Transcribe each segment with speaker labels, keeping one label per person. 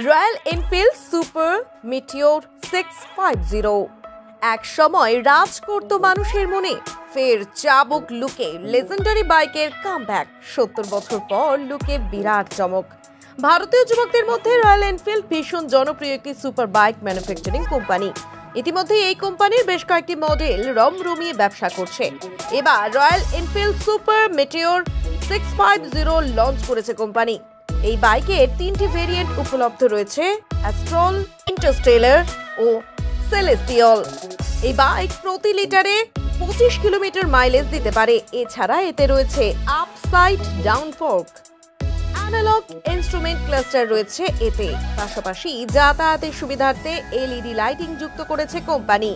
Speaker 1: Royal Enfield Super Meteor 650 এক সময় রাজ করত মানুষের মনে। ফের চাবুক লুকে লেজেন্ডারি বাইকের কামব্যাক। 70 বছর পর লুকে বিরাট চমক। ভারতীয় যুবকদের মধ্যে রয়্যাল এনফিল্ড ভীষণ জনপ্রিয় একটি সুপার বাইক ম্যানুফ্যাকচারিং কোম্পানি। ইতিমধ্যে এই কোম্পানির বেশ কয়েকটি মডেল রমিয়ে ব্যবসা করছে। এবার royal Enfield Super Meteor 650 launch করেছে কোম্পানি। এই বাইকের 3টি ভেরিয়েন্ট উপলব্ধ রয়েছে, অ্যাস্ট্রল, ইন্টারস্টেলার ও সেলেস্টিয়াল। এই বাইক প্রতি লিটারে 25 কিলোমিটার মাইলেজ দিতে পারে। এছাড়া এতে রয়েছে upside down fork, analogue instrument cluster রয়েছে এতে। পাশাপাশি যাতায়াতের সুবিধার্থে এলইডি লাইটিং যুক্ত করেছে company.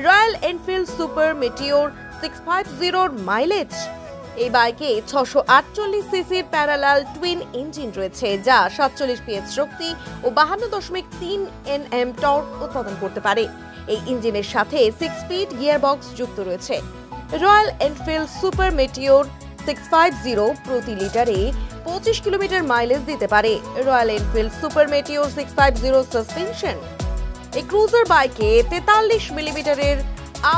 Speaker 1: Royal Enfield Super Meteor 650 mileage. এই বাইকে 648 সিসির প্যারালাল টুইন ইঞ্জিন রয়েছে, যা 47 পিএস শক্তি ও 52.3 এনএম টর্ক উৎপাদন করতে পারে। এই ইঞ্জিনের সাথে 6 স্পিড গিয়ারবক্স যুক্ত রয়েছে। রয়্যাল এনফিল্ড সুপার মিটিওর 650 প্রতি লিটারে 25 কিলোমিটার মাইলেজ দিতে পারে। Royal Enfield Super Meteor 650 suspension. এই ক্রুজার বাইকে 43 মিলিমিটারের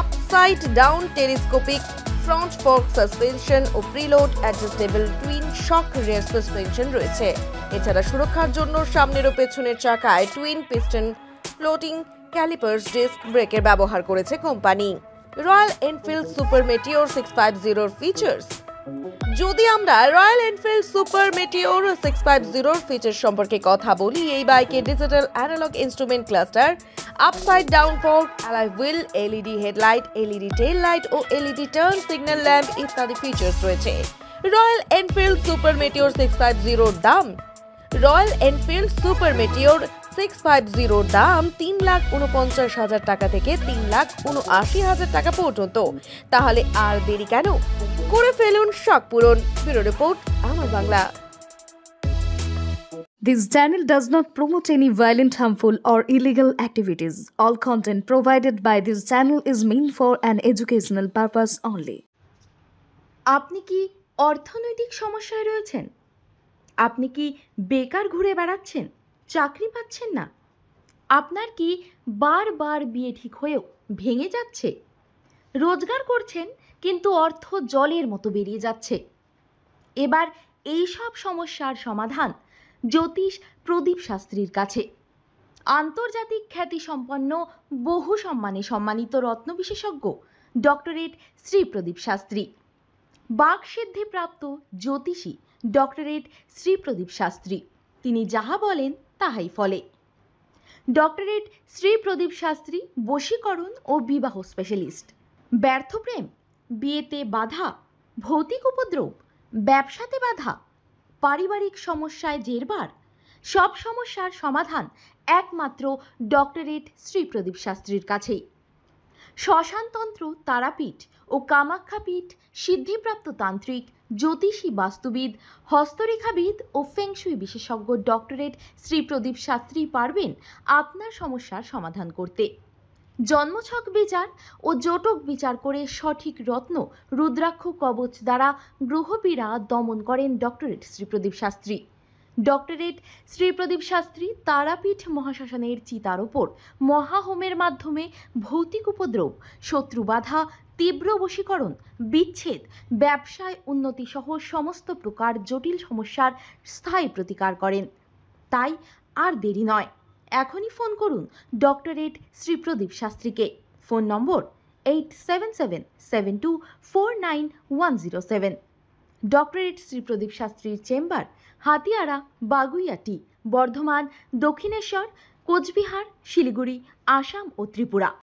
Speaker 1: upside down telescopic front fork suspension ও preload adjustable twin shock rear suspension রয়েছে। এছাড়া সুরক্ষার জন্য সামনের ও পেছনের চাকায় twin piston floating calipers disc ব্রেকের ব্যবহার করেছে company. Royal Enfield Super Meteor 650 features. যদি আমরা Royal Enfield Super Meteor 650 feature সম্পর্কে কথা বলি, এই বাইকে digital analogue instrument cluster, upside down fork, alloy wheel, LED headlight, LED tail light ও এলইডি টার্ন সিগন্যাল ল্যাম্প ইত্যাদি ফিচার্স রয়েছে। রয়্যাল এনফিল্ড সুপার মিটিওর 650 দাম। রয়্যাল এনফিল্ড সুপার মিটিওর 650 দাম 3,49,000 টাকা থেকে 3,79,000 টাকা পর্যন্ত। তাহলে আর দেরি কেন, করে ফেলুন শখ পূরণ। ব্যুরো রিপোর্ট, আমার Bangla.
Speaker 2: This channel does not promote any violent, harmful, or illegal activities. All content provided by this channel is meant for an educational purpose only.
Speaker 3: আপনি কি অর্থনৈতিক সমস্যায় রয়েছেন? আপনি কি বেকার ঘুরে বেড়াচ্ছেন, চাকরি পাচ্ছেন না? আপনার কি বারবার বিয়ে ঠিক হয়েও ভেঙে যাচ্ছে? রোজগার করছেন কিন্তু অর্থ জলের মতো বেরিয়ে যাচ্ছে। এবার এই সব সমস্যার সমাধান জ্যোতিষ প্রদীপ শাস্ত্রীর কাছে। আন্তর্জাতিক খ্যাতিসম্পন্ন বহু সম্মানে সম্মানিত রত্ন বিশেষজ্ঞ ডক্টরেট শ্রী প্রদীপ শাস্ত্রী, বাকসিদ্ধিপ্রাপ্ত জ্যোতিষী ডক্টরেট শ্রী প্রদীপ শাস্ত্রী। তিনি যাহা বলেন তাহাই ফলে। ডক্টরেট শ্রী প্রদীপ শাস্ত্রী বশীকরণ ও বিবাহ স্পেশালিস্ট। ব্যর্থ প্রেম, বিয়েতে বাধা, ভৌতিক উপদ্রব, ব্যবসাতে বাধা, পারিবারিক সমস্যায় জেরবার, সব সমস্যার সমাধান একমাত্র ডক্টরেট শ্রী প্রদীপ শাস্ত্রীর কাছেই। শ্মশানতন্ত্র, তারাপীঠ ও কামাখ্যাপীঠ, সিদ্ধিপ্রাপ্ত তান্ত্রিক, জ্যোতিষী, বাস্তুবিদ, হস্তরেখাবিদ ও ফেংশুই বিশেষজ্ঞ ডক্টরেট শ্রী প্রদীপ শাস্ত্রী পারবেন আপনার সমস্যার সমাধান করতে। জন্মছক বিচার ও জটক বিচার করে সঠিক রত্ন রুদ্রাক্ষ কবচ দ্বারা গ্রহপীড়া দমন করেন ডক্টরেট শ্রী প্রদীপ শাস্ত্রী। ডক্টরেট শ্রী প্রদীপ শাস্ত্রী তারাপীঠ মহাশ্মশানের চিতার ওপর মহাহোমের মাধ্যমে ভৌতিক উপদ্রব, শত্রু বাধা, তীব্র বশীকরণ, বিচ্ছেদ, ব্যবসায় উন্নতি সহ সমস্ত প্রকার জটিল সমস্যার স্থায়ী প্রতিকার করেন। তাই আর দেরি নয়, এখনই ফোন করুন ডক্টরেট শ্রী প্রদীপ শাস্ত্রীকে। Phone number 8777249107। Doctorate Shri Pradeep শাস্ত্রীর চেম্বার হাতিয়ারা, বাগুইয়াটি, বর্ধমান, দক্ষিণেশ্বর, কোচবিহার, শিলিগুড়ি, আসাম ও ত্রিপুরা।